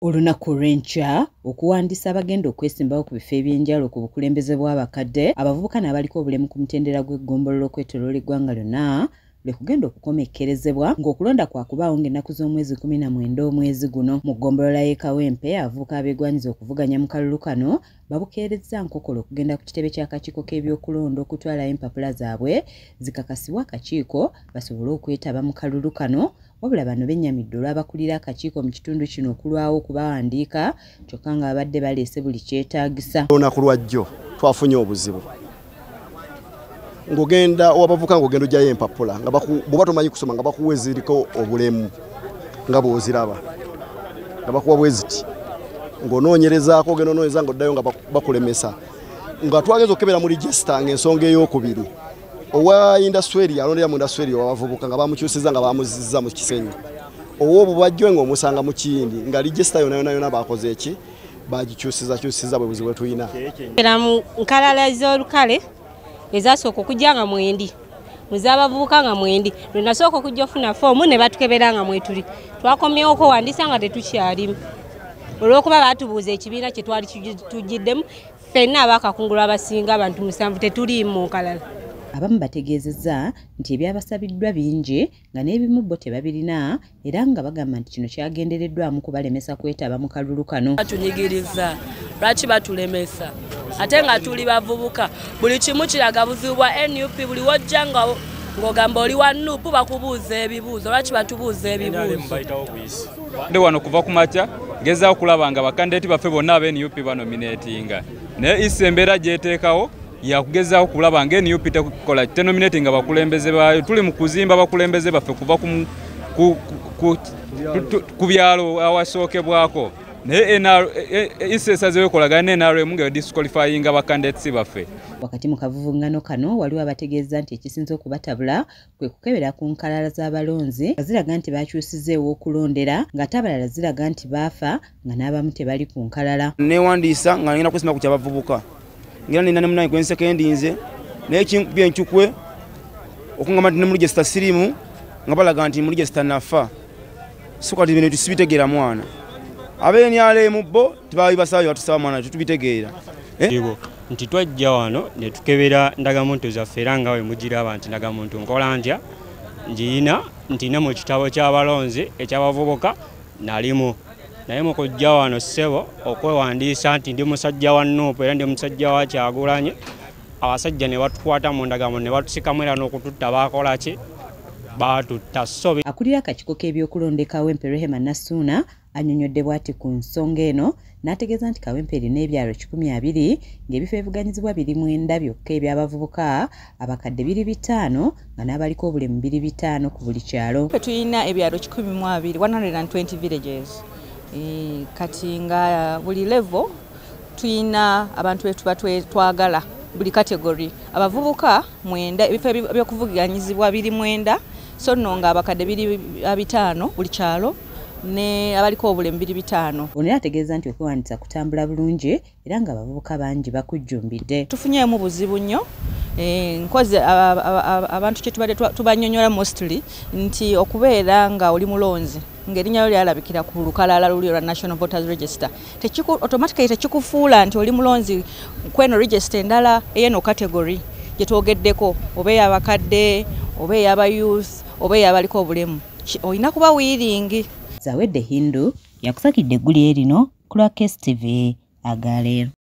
Olunaku lw'enkya okuwandiisa abagenda okwesimbawo ku bifo eby'enjawulo ku bukulembeze bw'abakadde abavubuka n'abaliko obulemu ku mutendera gw'eggombolola okwetooloola eggwanga lyonna lwe kugenda okukomekkerezebwa ng'okulonda kwakubaawo ng'ennaku z'omwezi 19 omwezi guno mu ggombolola y'e Kawempe. Abavubuka abeegwanyiza okuvuganya mu kalulu kano babukeerezza Nkokolo okugenda ku kitebe ky'akakiiko k'ebyokulonda okutwalayo empapula zaabwe zikakasibwa akakiiko basobole okwetaba mu kalulu kano. Wabula bano bennyamidde olw'abakulira akakiiko mu kitundu kino okulwawo okubawandiika kyokka nga babadde baleese buli kyetaagisa. Olunaku lwajjo twafunye obuzibu ng'ogenda owabavuka ng'ogenda ojjayo empapula nga bw'oba tomanyi kusoma nga bakuwa eziriko obulemu nga bw'oziraba nga bakuwa bwe ziti ng'onoonyerezaako ogenda onoonyereza ng'oddayo nga bakulemesa nga twageza okukebera mu register ng'ensonga ey'okubiri owa indasitule alondera mu indasitule owabavubuka nga bamukyusiza nga bamuzizza mu kisenyi ow'obubajjo ng'omusanga mu kiyindi nga register yonna bakoze eki bagikyusiza bwe buzibu bwe tulina. Era mu nkalala z'olukale ezasooka okujja nga mwendi muzaabavubuka nga mwendi lwe nasooka okujja ofuna foomu ne batukebera nga mwetuli twakomyewo okuwandiisa nga tetukyalimu olw'okuba baatubuuza ekibiina kye twali tugiddemu ffenna abakakungulu abasinga abantu 7 tetuliimu mu nkalala. Abamu bategeezezza nti ebyabasabiddwa bingi nga n'ebimu bo tebabirina era nga bagamba nti kino kyagendereddwamu kubalemesa kwetaba mu kalulu kano. Batunyigiriza lwaki batulemesa ate nga tuli bavubuka buli kimu kiraga buzibu bwa NUP buli wojja ng'ogamba oli wa NUP bakubuuza ebibuuzo lwaki batubuuza ebibuuzo. Ndi wano kuva ku makya ngezaawo okulaba nga bakandideti baffe bonna aba NUP banominatinga naye isi embeera gyeteekawo yakugezaawo kulaba nga NUP tekola tenominating abakulembeze baayo. Tuli mu kuzimba abakulembeze baffe kuva ku byalo awasookebwako naye isi esazeewo ekolagana NRM nga disqualifying abakandidates baffe. Wakati mu kavuvungano kano waliwo abategeeza nti ekisinze okubatabula kwe kukebera ku nkalala z'abalonzi nga ziraga nti bakyusizzeewo okulondera ng'ate abalala ziraga nti baafa nga n'abamu tebali ku nkalala. Neewandiisa nga ngenda kwesimba ku ky'abavubuka ngera nina ne munayi gwensekendinze naye byenkyukwe okungamba nti ne mu register sirimu nga balaga nti mu register nafa so kati bino tusibitegeera mwana abenyalemu bo tebabibasayo batusaba mwana tutubitegeera nti twajja wano ne tukebera ndagamuntu zaffe era nga we mugiraba nti ndagamuntu nkola ntya ntina mu kitabo ky'abalonzi eky'abavubuka nalimu naye mu kujja wano ssebo okwewandiisa nti ndi musajja wa NUP era ndi musajja wa Kyagulanyi abasajja ne batukwata mu ndagamuntu ne batusikamu era n'okututta baakola ki baatutta sobi. Akulira akakiiko k'ebyokulonda e Kawempe Rehema Nassuuna annyonnyodde bw'ati ku nsonga eno n'ategeeza nti Kawempe erina ebyalo 200 ng'ebifo ebivuganyizibwa 9 byokka eby'abavubuka abakadde 5 nga n'abaliko obulemu 5 ku buli kyalo. Tulina ebyalo 120 villages kati nga buli level tulina abantu betu twagala buli category abavubuka 9 ebifo ebyokuvuganyizibwa 9 so nno nga abakadde 5 buli kyalo ne abaliko obulemu 5. Ono ategeeza nti okwewandiisa kutambula bulungi era nga abavubuka bangi bakujjumbidde. Tufunyeemu buzibu nnyo nkoze abantu kye tubadde tubanyonyola mostly nti okubeera nga oli mulonzi ng'erinnya lyo lyalabikira ku lukalala luli lwa National Voters Register automatically tekikufuula nti oli mulonzi kweno register endala ey'eno category gye twogeddeko oba ey'abakadde oba ey'abayouth oba ey'abaliko obulemu olina kuba wiringi. Zawedde Hindu yakusakidde egguli erino ku lwa KSTV Agaleero.